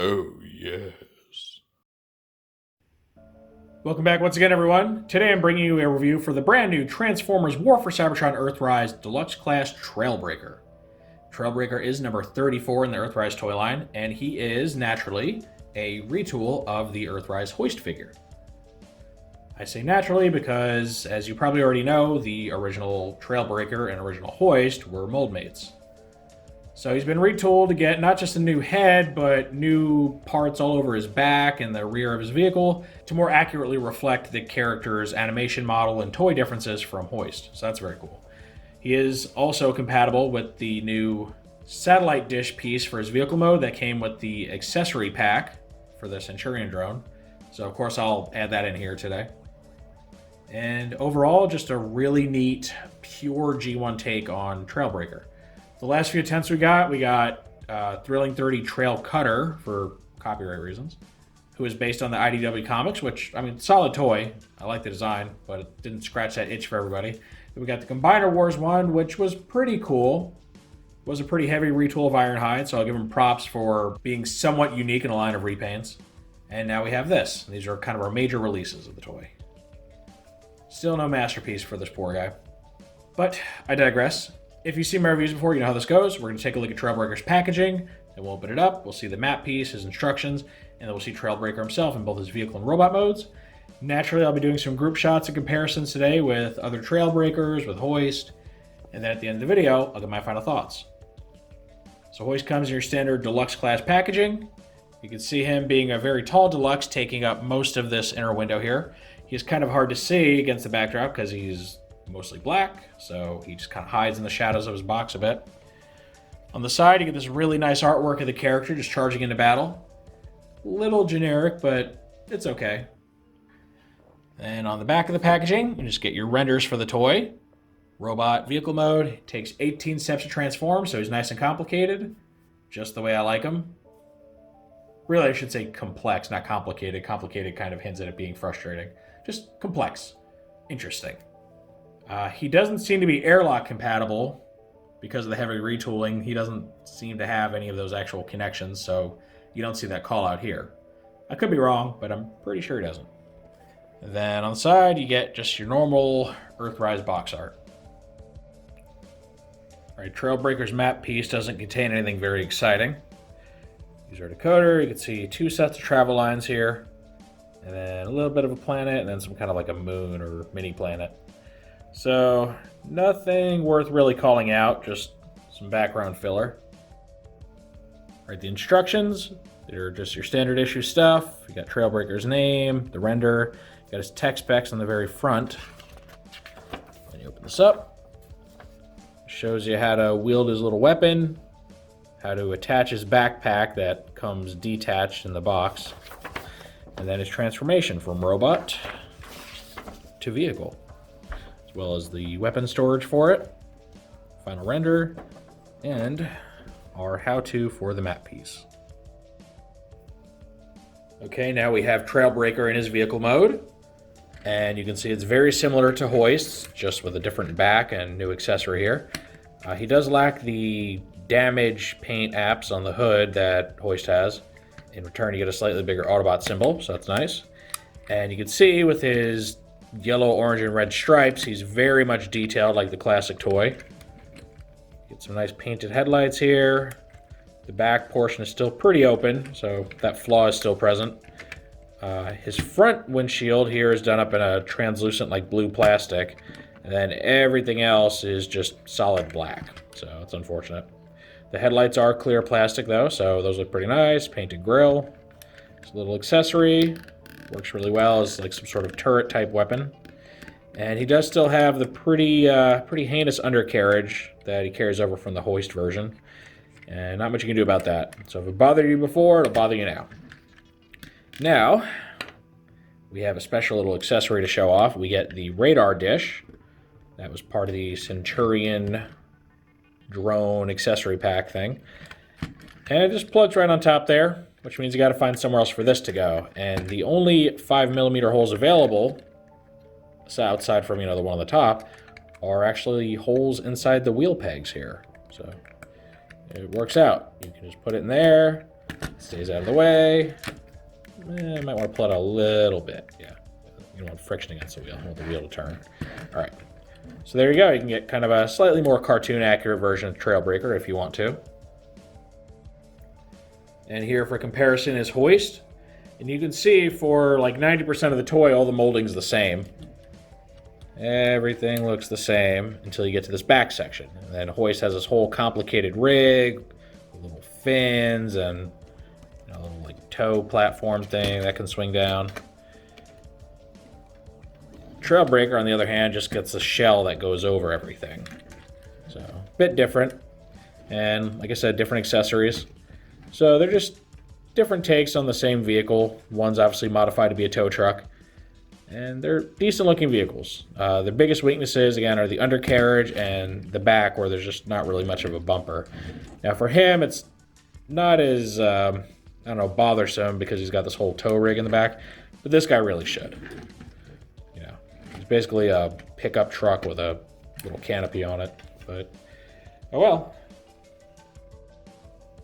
Oh, yes. Welcome back once again, everyone. Today I'm bringing you a review for the brand new Transformers War for Cybertron Earthrise Deluxe Class Trailbreaker. Trailbreaker is number 34 in the Earthrise toy line, and he is, naturally, a retool of the Earthrise hoist figure. I say naturally because, as you probably already know, the original Trailbreaker and original hoist were mold mates. So he's been retooled to get not just a new head, but new parts all over his back and the rear of his vehicle to more accurately reflect the character's animation model and toy differences from hoist. So that's very cool. He is also compatible with the new satellite dish piece for his vehicle mode that came with the accessory pack for the Centurion drone. So of course I'll add that in here today. And overall, just a really neat, pure G1 take on Trailbreaker. The last few attempts we got Thrilling 30 Trail Cutter for copyright reasons, who is based on the IDW comics, which, I mean, solid toy. I like the design, but it didn't scratch that itch for everybody. Then we got the Combiner Wars one, which was pretty cool. It was a pretty heavy retool of Ironhide, so I'll give him props for being somewhat unique in a line of repaints. And now we have this. These are kind of our major releases of the toy. Still no masterpiece for this poor guy. But I digress. If you've seen my reviews before, you know how this goes. We're going to take a look at Trailbreaker's packaging, then we'll open it up, we'll see the map piece, his instructions, and then we'll see Trailbreaker himself in both his vehicle and robot modes. Naturally, I'll be doing some group shots and comparisons today with other Trailbreakers, with Hoist, and then at the end of the video, I'll give my final thoughts. So Hoist comes in your standard Deluxe class packaging. You can see him being a very tall Deluxe, taking up most of this inner window here. He's kind of hard to see against the backdrop because he's mostly black, so he just kind of hides in the shadows of his box a bit. On the side, you get this really nice artwork of the character just charging into battle. Little generic, but it's okay. And on the back of the packaging, you just get your renders for the toy. Robot vehicle mode. It takes 18 steps to transform, so he's nice and complicated. Just the way I like him. Really, I should say complex, not complicated. Complicated kind of hints at it being frustrating. Just complex. Interesting. He doesn't seem to be airlock compatible because of the heavy retooling. He doesn't seem to have any of those actual connections, so you don't see that call out here. I could be wrong, but I'm pretty sure he doesn't. And then on the side, you get just your normal Earthrise box art. Alright, Trailbreaker's map piece doesn't contain anything very exciting. User decoder, you can see two sets of travel lines here, and then a little bit of a planet, and then some kind of like a moon or mini planet. So, nothing worth really calling out, just some background filler. Alright, the instructions, they're just your standard issue stuff. You got Trailbreaker's name, the render, you got his tech specs on the very front. When you open this up, it shows you how to wield his little weapon, how to attach his backpack that comes detached in the box, and then his transformation from robot to vehicle, as well as the weapon storage for it, final render, and our how-to for the map piece. Okay, now we have Trailbreaker in his vehicle mode, and you can see it's very similar to Hoist's, just with a different back and new accessory here. He does lack the damage paint apps on the hood that Hoist has. In return, you get a slightly bigger Autobot symbol, so that's nice. And you can see with his yellow, orange, and red stripes, he's very much detailed like the classic toy. Get some nice painted headlights here. The back portion is still pretty open, so that flaw is still present. His front windshield here is done up in a translucent like blue plastic, and then everything else is just solid black, so it's unfortunate. The headlights are clear plastic though, so those look pretty nice. Painted grille. It's a little accessory. Works really well as like some sort of turret type weapon. And he does still have the pretty heinous undercarriage that he carries over from the Hoist version. And not much you can do about that. So if it bothered you before, it'll bother you now. Now, we have a special little accessory to show off. We get the radar dish. That was part of the Centurion drone accessory pack thing. And it just plugs right on top there, which means you got to find somewhere else for this to go. And the only 5mm holes available, outside from, the one on the top, are actually holes inside the wheel pegs here. So it works out. You can just put it in there, Stays out of the way. Might want to pull it a little bit. Yeah, you don't want friction against the wheel. You want the wheel to turn. All right. So there you go. You can get kind of a slightly more cartoon accurate version of Trailbreaker if you want to. And here for comparison is Hoist. And you can see for like 90% of the toy, all the molding's the same. Everything looks the same until you get to this back section. And then Hoist has this whole complicated rig, with little fins and a little like tow platform thing that can swing down. Trailbreaker, on the other hand, just gets a shell that goes over everything. So, a bit different. And, like I said, different accessories. So, they're just different takes on the same vehicle. One's obviously modified to be a tow truck. And they're decent-looking vehicles. The biggest weaknesses, again, are the undercarriage and the back, where there's just not really much of a bumper. Now, for him, it's not as, I don't know, bothersome because he's got this whole tow rig in the back. But this guy really should. Basically a pickup truck with a little canopy on it, but oh well.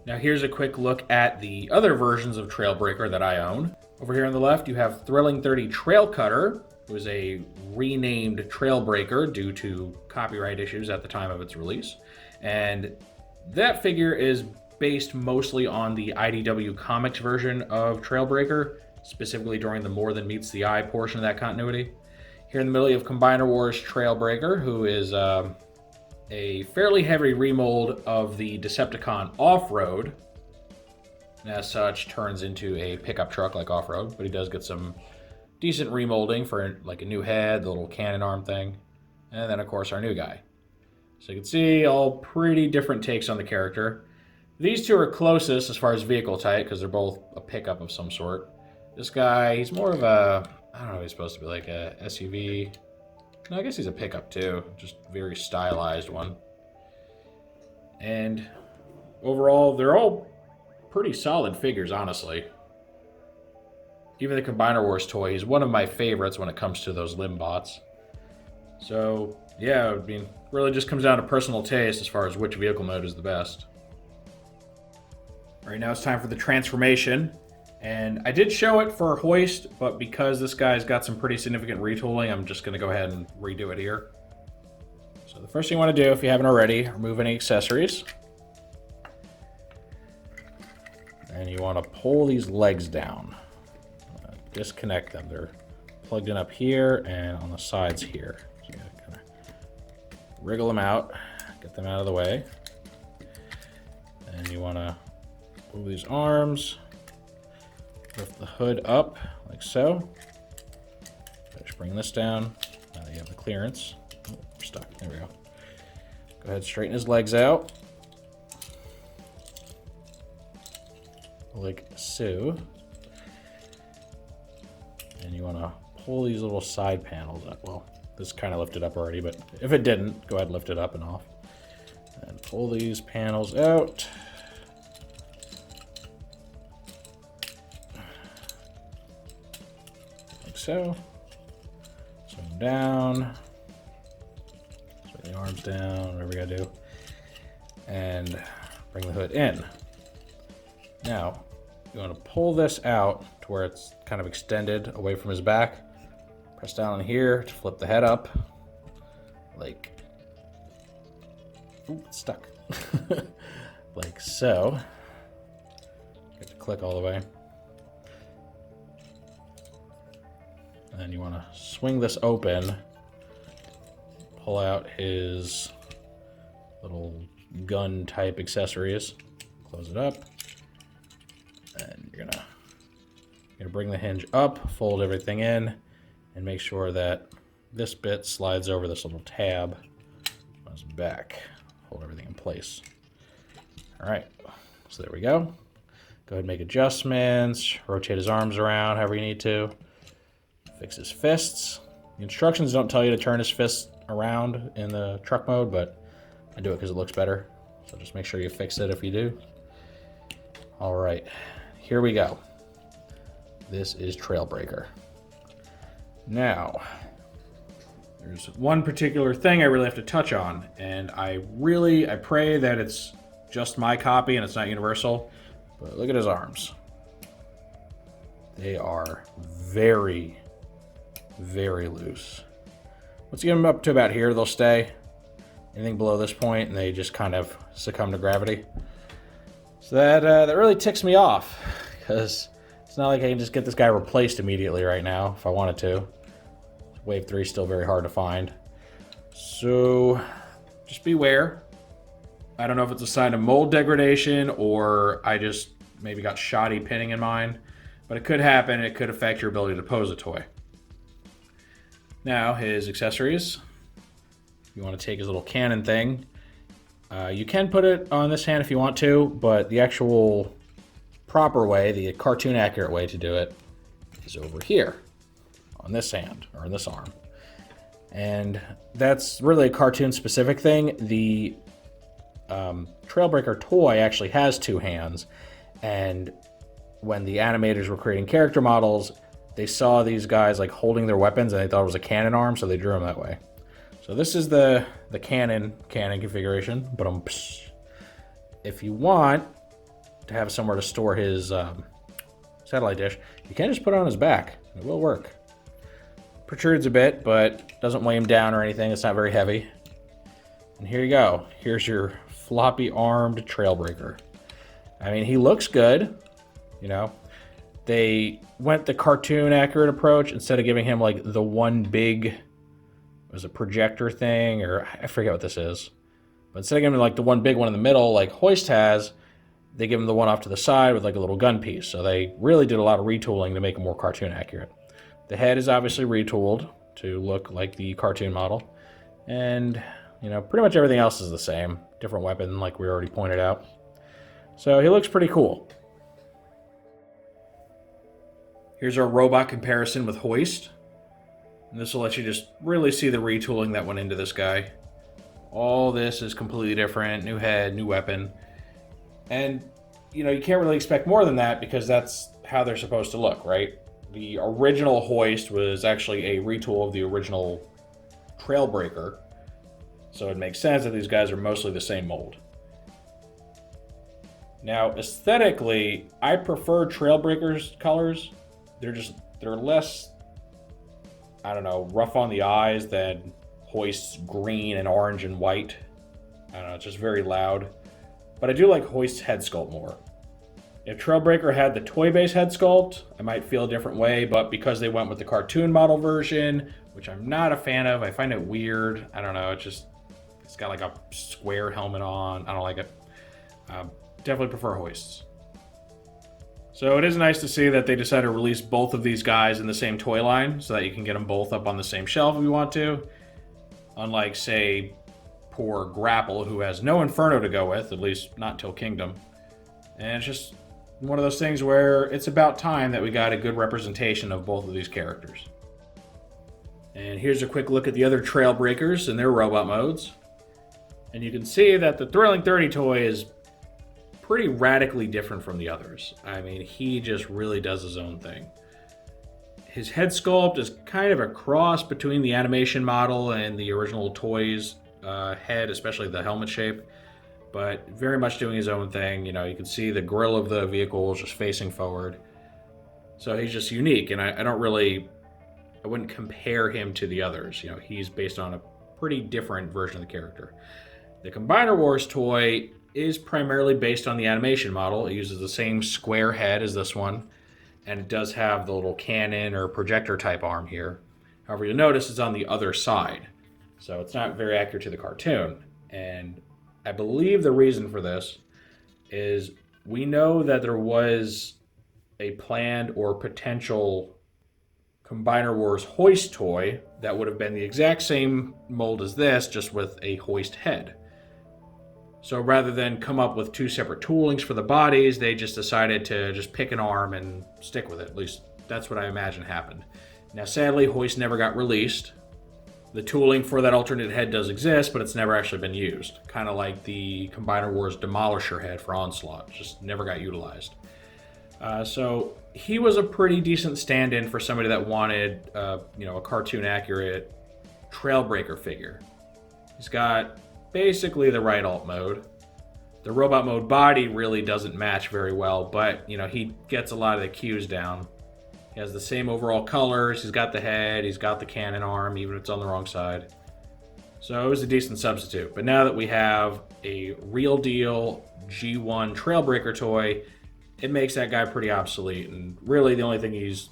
Now here's a quick look at the other versions of Trailbreaker that I own. Over here on the left you have Thrilling 30 Trail Cutter. It was a renamed Trailbreaker due to copyright issues at the time of its release. And that figure is based mostly on the IDW Comics version of Trailbreaker, specifically during the More Than Meets the Eye portion of that continuity. Here in the middle, you have Combiner Wars Trailbreaker, who is a fairly heavy remold of the Decepticon Off-Road. And as such, turns into a pickup truck like Off-Road, but he does get some decent remolding for like a new head, the little cannon arm thing. And then, of course, our new guy. So you can see all pretty different takes on the character. These two are closest as far as vehicle type, because they're both a pickup of some sort. This guy, he's more of a... I don't know, he's supposed to be like a SUV. No, I guess he's a pickup too. Just very stylized one. And overall, they're all pretty solid figures, honestly. Even the Combiner Wars toy is one of my favorites when it comes to those limb bots. So, yeah, I mean, really just comes down to personal taste as far as which vehicle mode is the best. All right, now it's time for the transformation. And I did show it for Hoist, but because this guy's got some pretty significant retooling, I'm just going to go ahead and redo it here. So the first thing you want to do, if you haven't already, remove any accessories. And you want to pull these legs down. Disconnect them. They're plugged in up here and on the sides here. So you gotta kind of wriggle them out, get them out of the way. And you want to move these arms. Lift the hood up, like so. Just bring this down. Now that you have the clearance. Oh, we're stuck. There we go. Go ahead, straighten his legs out. Like so. And you want to pull these little side panels up. Well, this kind of lifted up already, but if it didn't, go ahead and lift it up and off. And pull these panels out. So, swing down, swing the arms down, whatever we gotta do, and bring the hood in. Now, you want to pull this out to where it's kind of extended away from his back. Press down on here to flip the head up, like, ooh, it's stuck, like so. Get to click all the way. And you want to swing this open, pull out his little gun type accessories, close it up, and you're gonna bring the hinge up, fold everything in, and make sure that this bit slides over this little tab on his back. Hold everything in place. All right, so there we go. Go ahead and make adjustments, rotate his arms around however you need to. Fix his fists. The instructions don't tell you to turn his fists around in the truck mode, but I do it because it looks better. So just make sure you fix it if you do. All right, here we go. This is Trailbreaker. Now, there's one particular thing I really have to touch on, and I pray that it's just my copy and it's not universal, But look at his arms. They are very, very loose. Once you get them up to about here, they'll stay. Anything below this point, and they just kind of succumb to gravity. So that really ticks me off, because it's not like I can just get this guy replaced immediately right now if I wanted to. Wave 3 is still very hard to find. So just beware. I don't know if it's a sign of mold degradation or I just maybe got shoddy pinning in mine, but it could happen. It could affect your ability to pose a toy. Now, his accessories. You want to take his little cannon thing. You can put it on this hand if you want to, but the actual proper way, the cartoon accurate way to do it, is over here on this hand or on this arm. And that's really a cartoon specific thing. The Trailbreaker toy actually has 2 hands, and when the animators were creating character models, they saw these guys like holding their weapons and they thought it was a cannon arm, so they drew them that way. So this is the cannon configuration. But if you want to have somewhere to store his satellite dish, you can just put it on his back. It will work. Protrudes a bit, but doesn't weigh him down or anything. It's not very heavy. And here you go. Here's your floppy-armed Trailbreaker. I mean, he looks good, you know. They went the cartoon accurate approach instead of giving him like the one big, was a projector thing, or I forget what this is. But instead of giving him like the one big one in the middle like Hoist has, they give him the one off to the side with like a little gun piece. So they really did a lot of retooling to make him more cartoon accurate. The head is obviously retooled to look like the cartoon model. And, you know, pretty much everything else is the same. Different weapon, like we already pointed out. So he looks pretty cool. Here's our robot comparison with Hoist. And this will let you just really see the retooling that went into this guy. All this is completely different. New head, new weapon. And, you know, you can't really expect more than that because that's how they're supposed to look, right? The original Hoist was actually a retool of the original Trailbreaker. So it makes sense that these guys are mostly the same mold. Now, aesthetically, I prefer Trailbreaker's colors. They're less, I don't know, rough on the eyes than Hoist's green and orange and white. I don't know, it's just very loud. But I do like Hoist's head sculpt more. If Trailbreaker had the toy-based head sculpt, I might feel a different way, but because they went with the cartoon model version, which I'm not a fan of, I find it weird. I don't know, it's got like a square helmet on. I don't like it. Definitely prefer Hoist's. So it is nice to see that they decided to release both of these guys in the same toy line so that you can get them both up on the same shelf if you want to. Unlike, say, poor Grapple, who has no Inferno to go with, at least not until Kingdom. And it's just one of those things where it's about time that we got a good representation of both of these characters. And here's a quick look at the other Trailbreakers and their robot modes. And you can see that the Thrilling 30 toy is pretty radically different from the others. I mean, he just really does his own thing. His head sculpt is kind of a cross between the animation model and the original toy's head, especially the helmet shape, but very much doing his own thing. You know, you can see the grill of the vehicle is just facing forward. So he's just unique, and I wouldn't compare him to the others. You know, he's based on a pretty different version of the character. The Combiner Wars toy is primarily based on the animation model. It uses the same square head as this one, and it does have the little cannon or projector type arm here. However, you'll notice it's on the other side, so it's not very accurate to the cartoon. And I believe the reason for this is we know that there was a planned or potential Combiner Wars Hoist toy that would have been the exact same mold as this, just with a Hoist head. So rather than come up with 2 separate toolings for the bodies, they just decided to just pick an arm and stick with it. At least that's what I imagine happened. Now, sadly, Hoist never got released. The tooling for that alternate head does exist, but it's never actually been used. Kind of like the Combiner Wars Demolisher head for Onslaught. Just never got utilized. So he was a pretty decent stand-in for somebody that wanted, a cartoon-accurate Trailbreaker figure. He's got basically the right alt mode. The robot mode body really doesn't match very well, but, you know, he gets a lot of the cues down. He has the same overall colors, he's got the head, he's got the cannon arm, even if it's on the wrong side. So it was a decent substitute. But now that we have a real deal G1 Trailbreaker toy, it makes that guy pretty obsolete. And really the only thing he's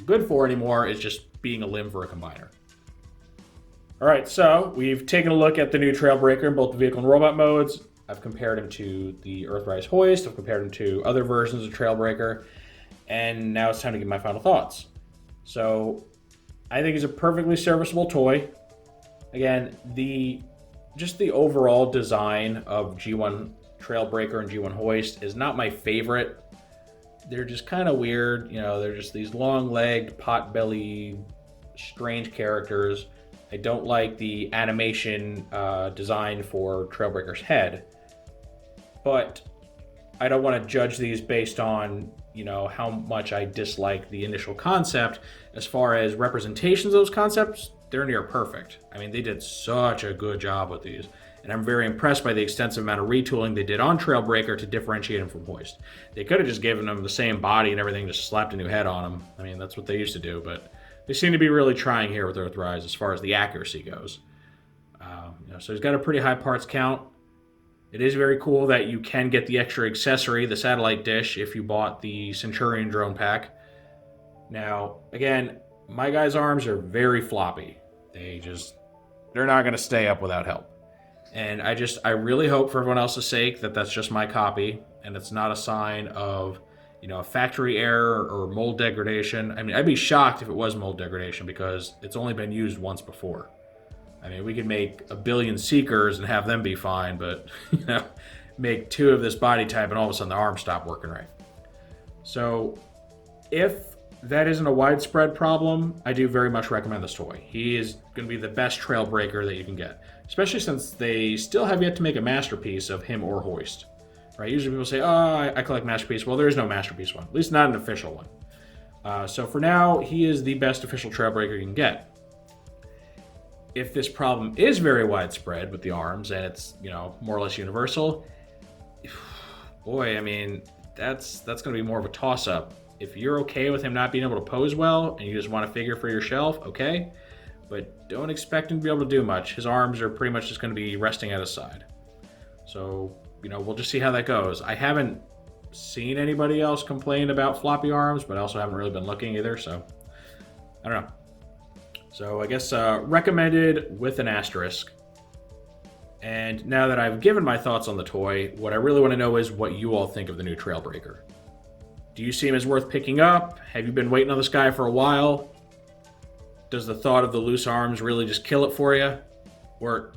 good for anymore is just being a limb for a combiner. Alright, so we've taken a look at the new Trailbreaker in both the vehicle and robot modes. I've compared him to the Earthrise hoist, I've compared him to other versions of Trailbreaker, and now it's time to give my final thoughts. So, I think he's a perfectly serviceable toy. Again, just the overall design of G1 Trailbreaker and G1 Hoist is not my favorite. They're just kind of weird, they're just these long-legged, pot-belly, strange characters. I don't like the animation design for Trailbreaker's head, but I don't want to judge these based on, how much I dislike the initial concept. As far as representations of those concepts, they're near perfect. I mean, they did such a good job with these, and I'm very impressed by the extensive amount of retooling they did on Trailbreaker to differentiate him from Hoist. They could have just given him the same body and everything, just slapped a new head on him. I mean, that's what they used to do, but they seem to be really trying here with Earthrise as far as the accuracy goes. So he's got a pretty high parts count. It is very cool that you can get the extra accessory, the satellite dish, if you bought the Centurion drone pack. Now, again, my guy's arms are very floppy. They're not going to stay up without help. And I really hope for everyone else's sake that that's just my copy and it's not a sign of, a factory error or mold degradation. I mean, I'd be shocked if it was mold degradation because it's only been used once before. I mean, we could make a billion Seekers and have them be fine, but, make 2 of this body type and all of a sudden the arms stop working right. So, if that isn't a widespread problem, I do very much recommend this toy. He is going to be the best Trailbreaker that you can get, especially since they still have yet to make a masterpiece of him or Hoist. Right? Usually people say, oh, I collect masterpiece. Well, there is no masterpiece one, at least not an official one. So for now, he is the best official Trailbreaker you can get. If this problem is very widespread with the arms and it's, more or less universal, boy, I mean, that's going to be more of a toss-up. If you're okay with him not being able to pose well and you just want a figure for your shelf, okay. But don't expect him to be able to do much. His arms are pretty much just going to be resting at his side. So, we'll just see how that goes. I haven't seen anybody else complain about floppy arms, but I also haven't really been looking either, so I don't know. So I guess recommended with an asterisk. And now that I've given my thoughts on the toy, what I really want to know is what you all think of the new Trailbreaker. Do you see him as worth picking up? Have you been waiting on this guy for a while? Does the thought of the loose arms really just kill it for you? Or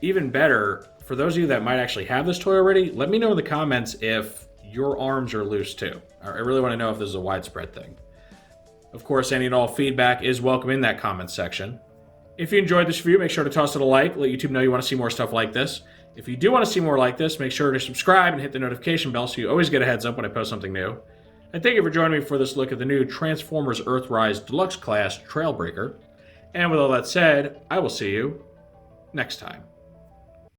even better, for those of you that might actually have this toy already, let me know in the comments if your arms are loose too. I really want to know if this is a widespread thing. Of course, any and all feedback is welcome in that comment section. If you enjoyed this review, make sure to toss it a like. Let YouTube know you want to see more stuff like this. If you do want to see more like this, make sure to subscribe and hit the notification bell so you always get a heads up when I post something new. And thank you for joining me for this look at the new Transformers Earthrise Deluxe Class Trailbreaker. And with all that said, I will see you next time.